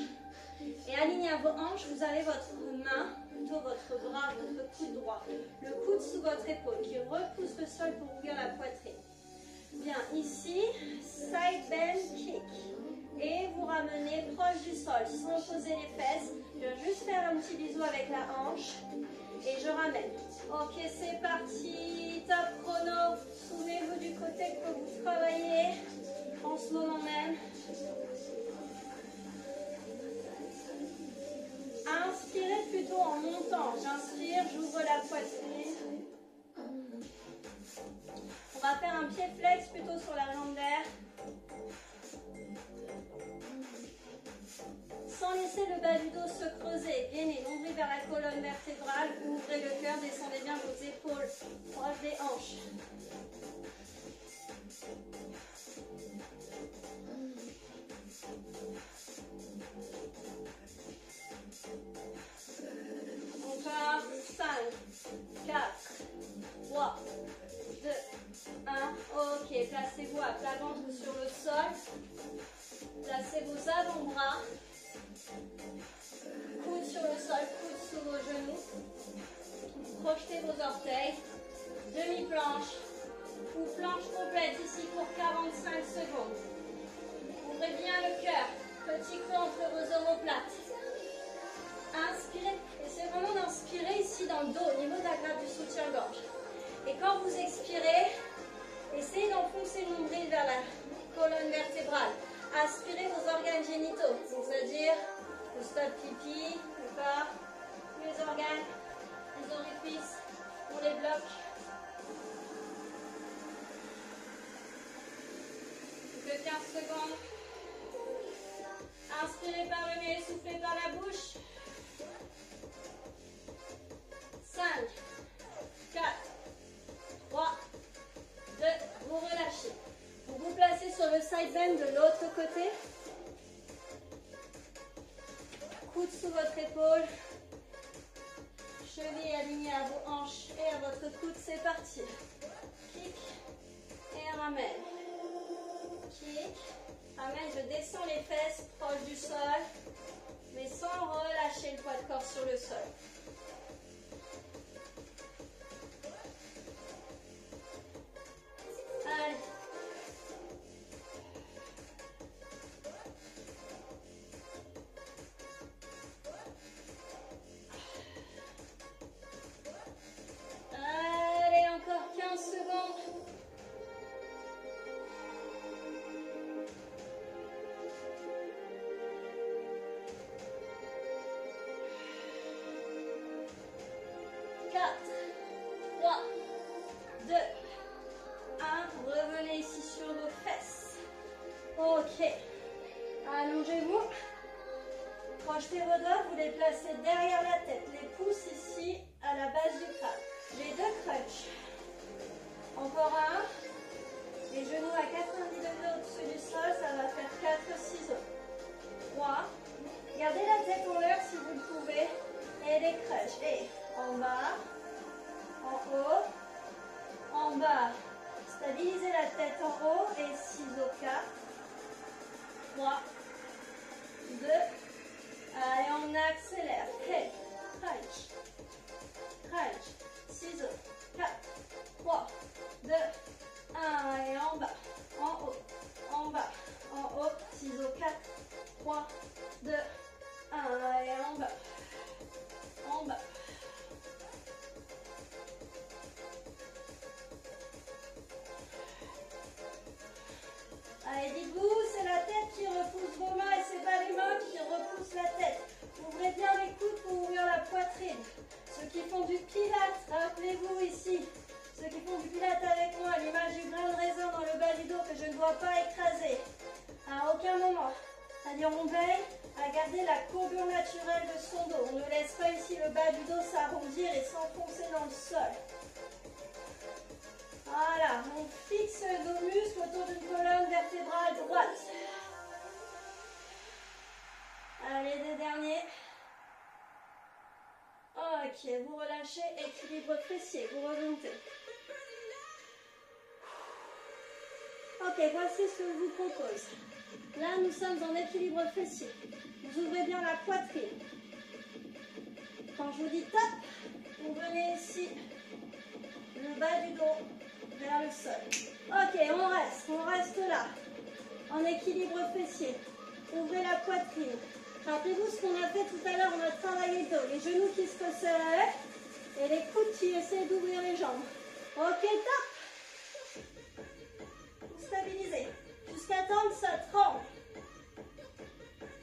Et alignés à vos hanches, vous avez votre main, plutôt votre bras, votre coude droit. Le coude sous votre épaule qui repousse le sol pour ouvrir la poitrine. Bien, ici, side bend kick. Et vous ramenez proche du sol sans poser les fesses. Je vais juste faire un petit bisou avec la hanche. Et je ramène. Ok, c'est parti. Top chrono. Souvenez-vous du côté que vous travaillez en ce moment même. Inspirez plutôt en montant. J'inspire, j'ouvre la poitrine. On va faire un pied flex plutôt sur la jambe d'air. Sans laisser le bas du dos se creuser. Gainez nombril vers la colonne vertébrale. Ouvrez le cœur, descendez bien vos épaules proches des hanches. Encore 5, 4, 3, 2, 1. Ok, placez-vous à plat ventre sur le sol. Placez vos avant-bras. Coude sur le sol, coude sous vos genoux. Projetez vos orteils. Demi-planche ou planche complète ici pour 45 secondes. Ouvrez bien le cœur. Petit creux entre vos omoplates. Inspirez. Essayez vraiment d'inspirer ici dans le dos, au niveau de la grappe du soutien-gorge. Et quand vous expirez, essayez d'enfoncer le nombril vers la colonne vertébrale. Aspirez vos organes génitaux, c'est-à-dire le stop pipi, le corps, tous les organes, les orifices, on les bloque. Plus que 15 secondes. Inspirez par le nez, soufflez par la bouche. 5, 4, 3, 2, vous relâchez. Vous vous placez sur le side bend de l'autre côté. Coude sous votre épaule. Cheville alignée à vos hanches et à votre coude. C'est parti. Kick et ramène. Kick. Ramène, je descends les fesses proches du sol, mais sans relâcher le poids de corps sur le sol. Allez. Allez, encore 15 secondes. Allongez-vous. Projetez vos doigts, vous les placez derrière la tête. Les pouces ici à la base du crâne. Les deux crunchs. Encore un. Les genoux à 90 degrés au-dessus du sol, ça va faire 4 ciseaux. 3. Gardez la tête en l'air si vous le pouvez. Et les crunchs. Et en bas, en haut, en bas. Stabilisez la tête en haut et ciseaux 4. 3, 2, allez, on accélère. Hey, crunch, crunch, ciseaux, 4, 3, 2, 1, et en bas, en haut, en bas, en haut, ciseaux, 4, 3, 2, 1, et en bas, en bas. Allez, dites-vous, c'est la tête qui repousse vos mains et c'est pas les mains qui repoussent la tête. Ouvrez bien les coudes pour ouvrir la poitrine. Ceux qui font du pilates, rappelez-vous ici, ceux qui font du pilates avec moi, l'image du grain de raisin dans le bas du dos que je ne dois pas écraser. À aucun moment. C'est-à-dire on veille à garder la courbure naturelle de son dos. On ne laisse pas ici le bas du dos s'arrondir et s'enfoncer dans le sol. Voilà, on fixe nos muscles autour d'une colonne vertébrale droite. Allez, deux derniers. Ok, vous relâchez, équilibre fessier, vous remontez. Ok, voici ce que je vous propose. Là, nous sommes en équilibre fessier. Vous ouvrez bien la poitrine. Quand je vous dis top, vous venez ici, le bas du dos vers le sol. Ok, on reste là, en équilibre fessier. Ouvrez la poitrine. Rappelez-vous ce qu'on a fait tout à l'heure, on a travaillé le dos. Les genoux qui se resserrent et les coudes qui essaient d'ouvrir les jambes. Ok, top. Vous stabilisez. Jusqu'à temps que ça tremble.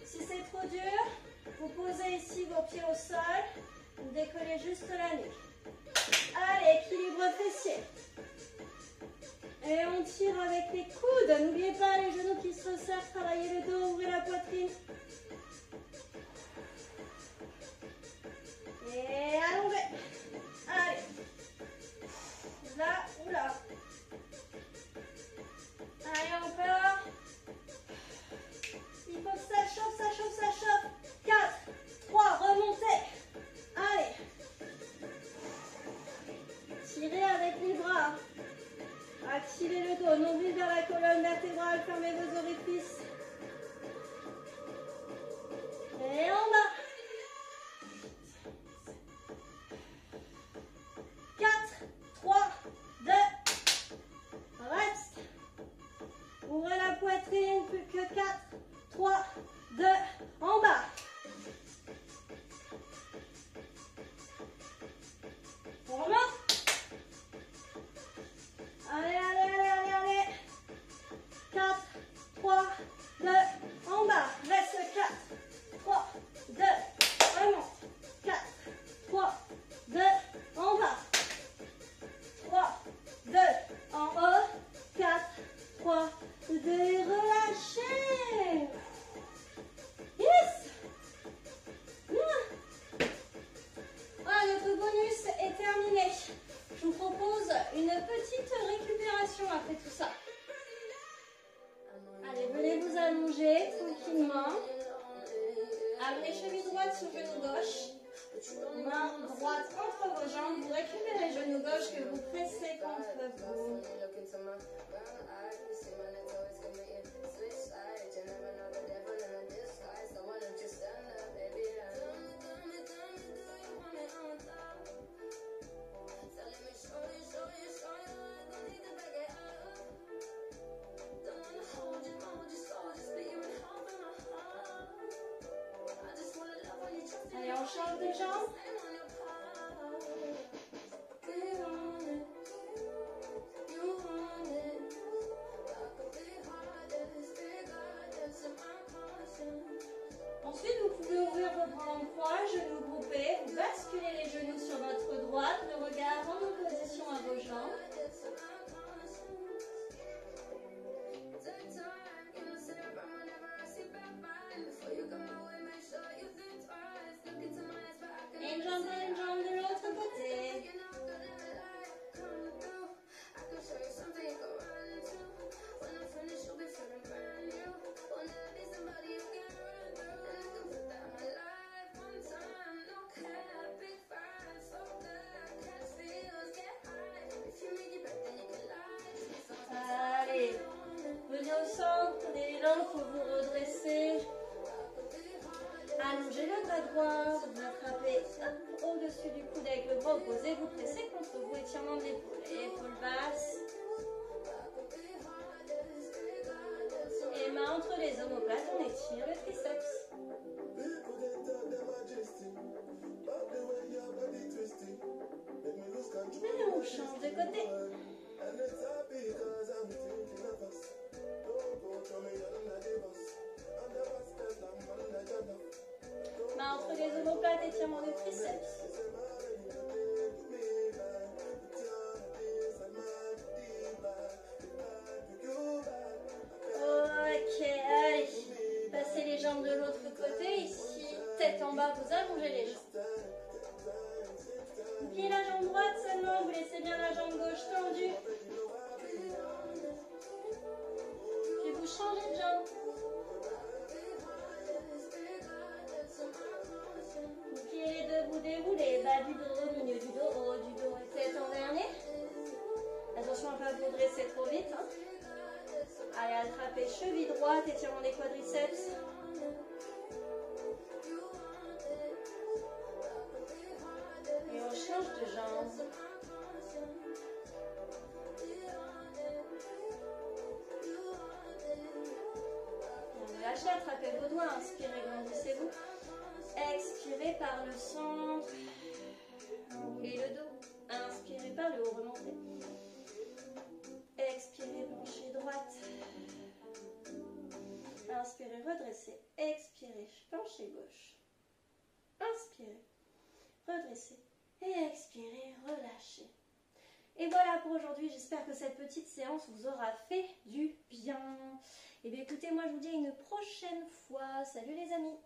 Si c'est trop dur, vous posez ici vos pieds au sol. Vous décollez juste la nuque. Allez, équilibre fessier. Et on tire avec les coudes. N'oubliez pas les genoux qui se resserrent. Travaillez le dos, ouvrez la poitrine. Et allongez. Allez. Là ou là. Allez, encore. Il faut que ça chauffe, ça chauffe, ça chauffe. 4, 3, remontez. Allez. Tirez avec les bras. Activez le dos, nombril vers la colonne vertébrale, fermez vos orifices. Et en bas. 4, 3, 2, reste. Ouvrez la poitrine, plus que 4, 3, 2, en bas. On remonte. Allez, allez, allez, allez, allez. 4, 3, 2, en bas. Reste 4, 3, 2, remonte. 4, 3, 2, en bas. 3, 2, en haut. 4, 3, 2, relâchez. Yes. Voilà, notre bonus est terminé. Je vous propose une petite récupération après tout ça. Allez, venez vous allonger tranquillement. Amenez cheville droite sur genou gauche. Main droite entre vos jambes. Vous récupérez genou gauche que vous pressez contre vous. Allez, on change de jambe. Ensuite, vous pouvez ouvrir vos bras en croix, genoux groupés, vous basculez les genoux sur votre droite, le regard en opposition à vos jambes. Et une jambe de l'autre côté. Allongez le bras droit, vous attrapez au-dessus du coude avec le bras opposé, vous pressez contre vous, étirement de l'épaule, épaule basse. Et main entre les omoplates, on étire le triceps. Et on change de côté. Main entre les omoplates, étirement du triceps. Ok, allez. Passez les jambes de l'autre côté. Ici, tête en bas, vous allongez les jambes. Vous pliez la jambe droite seulement, vous laissez bien la jambe gauche tendue. Puis vous changez de jambe. Vous pliez les deux, vous déroulez. Bas du dos, milieu du dos, haut du dos et tête en dernier. Attention à ne pas vous dresser trop vite. Hein. Allez, attrapez cheville droite, étirement des quadriceps. Et on change de jambe. Bien relâchez, attrapez vos doigts, inspirez, grandissez-vous. Expirez par le centre. Enroulez le dos. Inspirez par le haut, remontez. Expirez, branchez droite. Inspirez, redressez. Expirez, penchez gauche. Inspirez, redressez. Et expirez, relâchez. Et voilà pour aujourd'hui. J'espère que cette petite séance vous aura fait du bien. Et bien écoutez, moi je vous dis à une prochaine fois. Salut les amis.